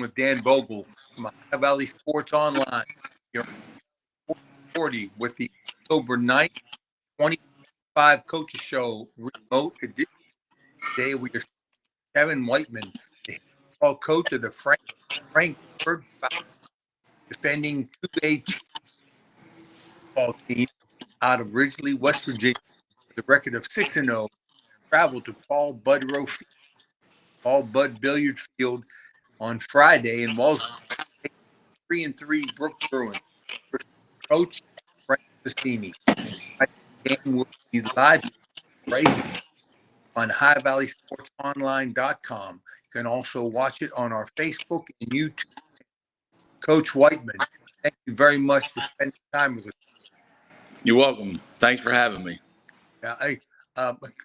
with Dan Vogel from Ohio Valley Sports Online. You're 40 with the October 9th, 25 Coaches Show remote edition. Today we are Kevin Whiteman, the football coach of the Frankfurt Falcons, defending 2A football team out of Ridgely, West Virginia, with a record of 6-0. Traveled to Paul Budd Billiard Field on Friday in Walls. 3-3 Brook Bruins. Coach Frank Bassini. The game will be live right here on highvalleysportsonline.com. You can also watch it on our Facebook and YouTube. Coach Whiteman, thank you very much for spending time with us. You're welcome. Thanks for having me.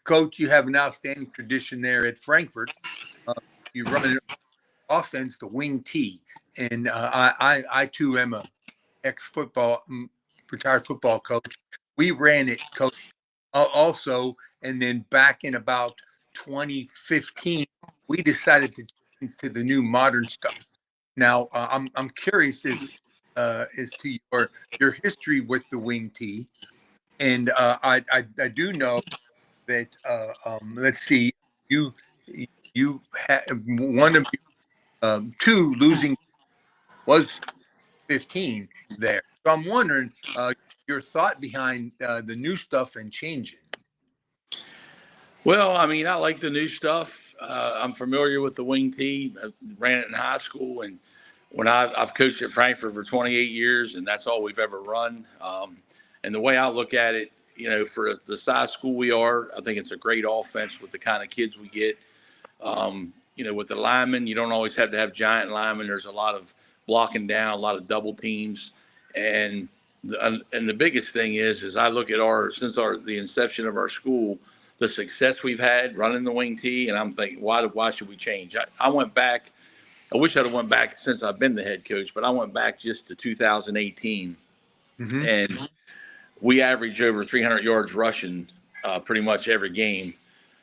Coach, you have an outstanding tradition there at Frankfurt. You run an offense, the wing T, and I too am a retired football coach. We ran it, coach, also, and then back in about 2015, we decided to change to the new modern stuff. Now, I'm curious as to your history with the wing T, and I do know that let's see, you had one of your two losing was 15 there. So I'm wondering your thought behind the new stuff and changing. Well, I mean, I like the new stuff. I'm familiar with the wing T. I ran it in high school, and when I've coached at Frankfurt for 28 years, and that's all we've ever run. And the way I look at it, you know, for the size school we are, I think it's a great offense with the kind of kids we get. You know, with the linemen, you don't always have to have giant linemen. There's a lot of blocking down, a lot of double teams, and the biggest thing is I look at the inception of our school, the success we've had running the wing T, and I'm thinking, why should we change? I went back. I wish I'd have went back since I've been the head coach, but I went back just to 2018, and we average over 300 yards rushing pretty much every game.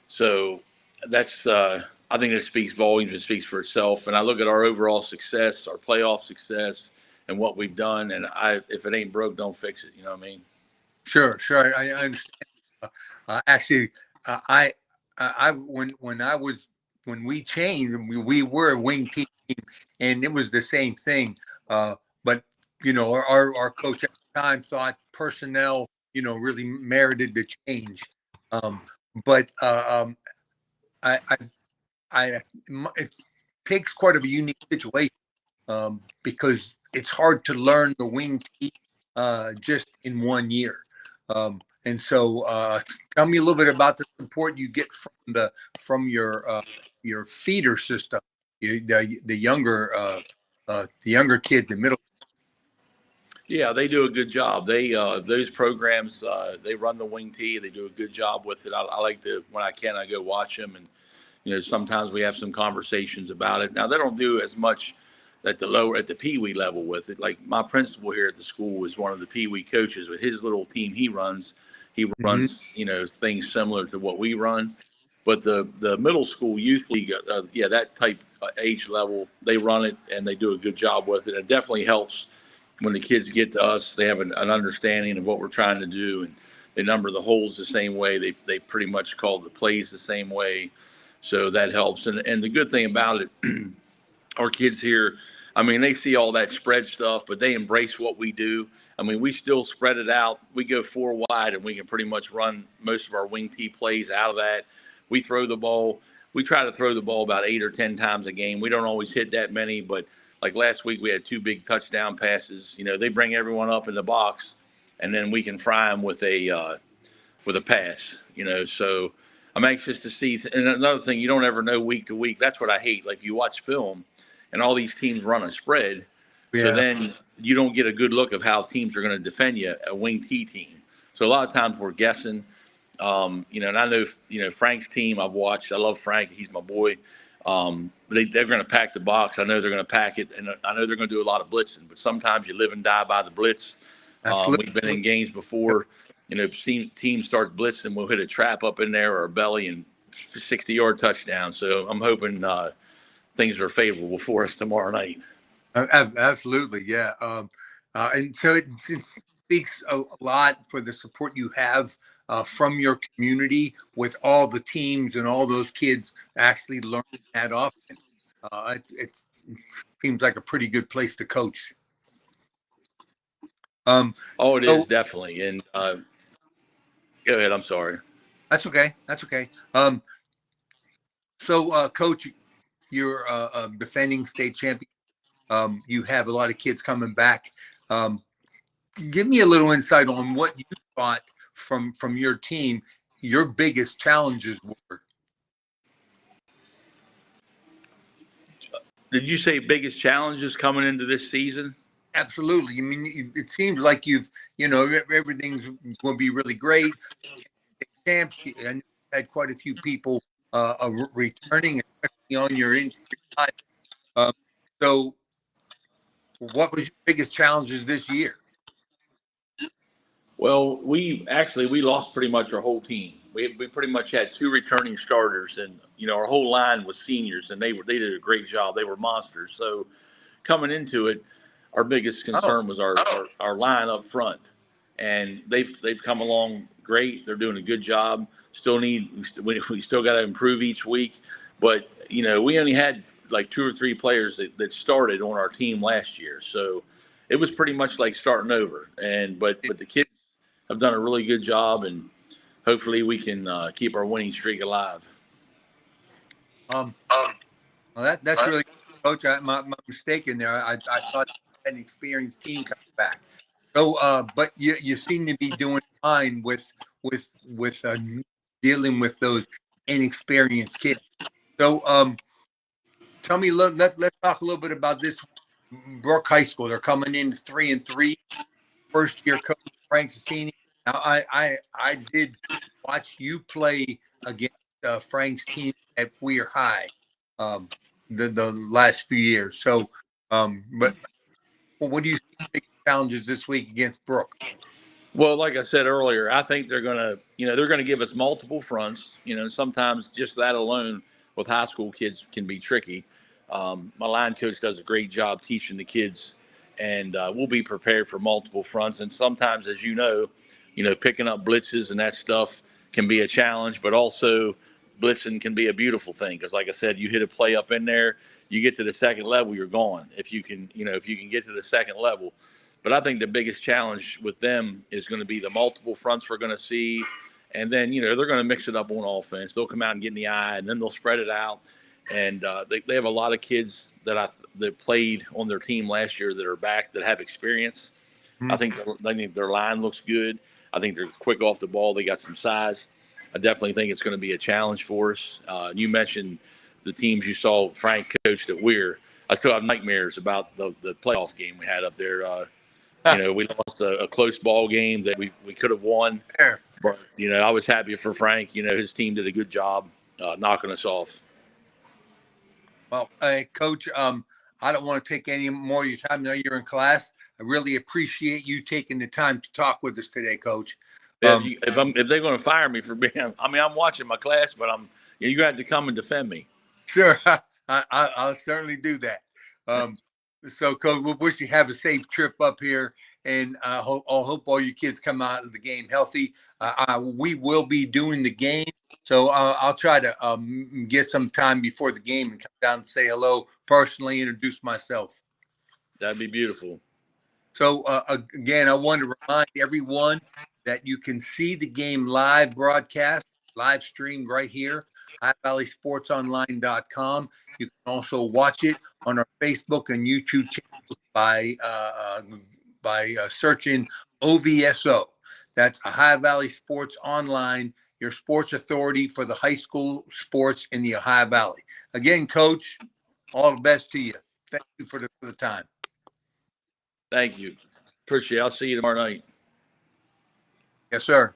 So that's I think it speaks volumes. It speaks for itself. And I look at our overall success, our playoff success, and what we've done. And if it ain't broke, don't fix it. You know what I mean? Sure. I understand. Actually, when we changed, we were a wing team, and it was the same thing. But you know, our coach at the time thought personnel, you know, really merited the change. But it takes quite a unique situation because it's hard to learn the wing T just in 1 year. And so, tell me a little bit about the support you get from your feeder system, the younger kids in middle. Yeah, they do a good job. They those programs they run the wing T. They do a good job with it. I like to when I can I go watch them, and you know sometimes we have some conversations about it. Now they don't do as much at the Pee Wee level with it. Like my principal here at the school is one of the Pee Wee coaches with his little team he runs. He runs you know things similar to what we run, but the middle school youth league, that type age level, they run it and they do a good job with it. It definitely helps when the kids get to us. They have an understanding of what we're trying to do, and they number the holes the same way. They pretty much call the plays the same way, so that helps. And the good thing about it, our kids here, I mean, they see all that spread stuff, but they embrace what we do. I mean, we still spread it out. We go four wide, and we can pretty much run most of our wing T plays out of that. We throw the ball. We try to throw the ball about 8 or 10 times a game. We don't always hit that many, but like last week, we had 2 big touchdown passes. You know, they bring everyone up in the box, and then we can fry them with a pass. You know, so I'm anxious to see. And another thing, you don't ever know week to week. That's what I hate. Like you watch film, and all these teams run a spread, so then you don't get a good look of how teams are going to defend you, a wing T team. So a lot of times we're guessing. You know, and I know, you know, Frank's team I've watched. I love Frank. He's my boy. They're going to pack the box. I know they're going to pack it, and I know they're going to do a lot of blitzing. But sometimes you live and die by the blitz. We've been in games before. You know, teams start blitzing, we'll hit a trap up in there or a belly and 60-yard touchdown. So I'm hoping things are favorable for us tomorrow night. Absolutely, yeah. And so it speaks a lot for the support you have from your community with all the teams and all those kids actually learning that offense. It seems like a pretty good place to coach. Oh, it is So definitely. And go ahead. I'm sorry. that's okay. That's okay. So, Coach, you're a defending state champion. You have a lot of kids coming back. Um, Give me a little insight on what you thought from your team. Your biggest challenges were. Did you say biggest challenges coming into this season? Absolutely. I mean, it seems like everything's going to be really great. Champs, and had quite a few people returning, especially on your injury time. Um, so, what was your biggest challenges this year? Well, we lost pretty much our whole team. We pretty much had two returning starters, and our whole line was seniors, and they did a great job. They were monsters. So coming into it, our biggest Oh, concern was our line up front, and they've come along great. They're doing a good job. We still got to improve each week, but we only had like two or three players that started on our team last year, so it was pretty much like starting over. But the kids have done a really good job, and hopefully we can keep our winning streak alive. um, well, that's really good, Coach. My mistake in there. I thought you had an experienced team coming back. So, but you seem to be doing fine with dealing with those inexperienced kids. So, tell me, let's talk a little bit about this Brook High School. They're coming in 3-3. First year coach Frank Sassini. Now, I did watch you play against Frank's team at Weir High the last few years. So, but what do you see big challenges this week against Brook? Well, like I said earlier, I think they're gonna give us multiple fronts. Sometimes just that alone with high school kids can be tricky. My line coach does a great job teaching the kids, and we'll be prepared for multiple fronts. And sometimes, as picking up blitzes and that stuff can be a challenge, but also blitzing can be a beautiful thing because, like I said, you hit a play up in there, you get to the second level, you're gone. If you can get to the second level. But I think the biggest challenge with them is going to be the multiple fronts we're going to see. And then, they're going to mix it up on offense. They'll come out and get in the eye, and then they'll spread it out. And they have a lot of kids that played on their team last year that are back that have experience. I think their line looks good. I think they're quick off the ball. They got some size. I definitely think it's going to be a challenge for us. You mentioned the teams you saw Frank coached at Weir. I still have nightmares about the playoff game we had up there. We lost a close ball game that we could have won. But, I was happy for Frank. His team did a good job knocking us off. Well, Coach, I don't want to take any more of your time. I know you're in class. I really appreciate you taking the time to talk with us today, Coach. If they're going to fire me for being, I'm watching my class, but you're going to have to come and defend me. Sure, I'll certainly do that. So, Coach, we wish you have a safe trip up here, and I hope all your kids come out of the game healthy. We will be doing the game, so I'll try to get some time before the game and come down and say hello personally, introduce myself. That'd be beautiful. So, again, I want to remind everyone that you can see the game live broadcast, live streamed right here, HighValleySportsOnline.com. You can also watch it on our Facebook and YouTube channels by searching OVSO. That's a Ohio Valley Sports Online, your sports authority for the high school sports in the Ohio Valley. Again, Coach, all the best to you. Thank you for the time. Thank you. Appreciate it. I'll see you tomorrow night. Yes, sir.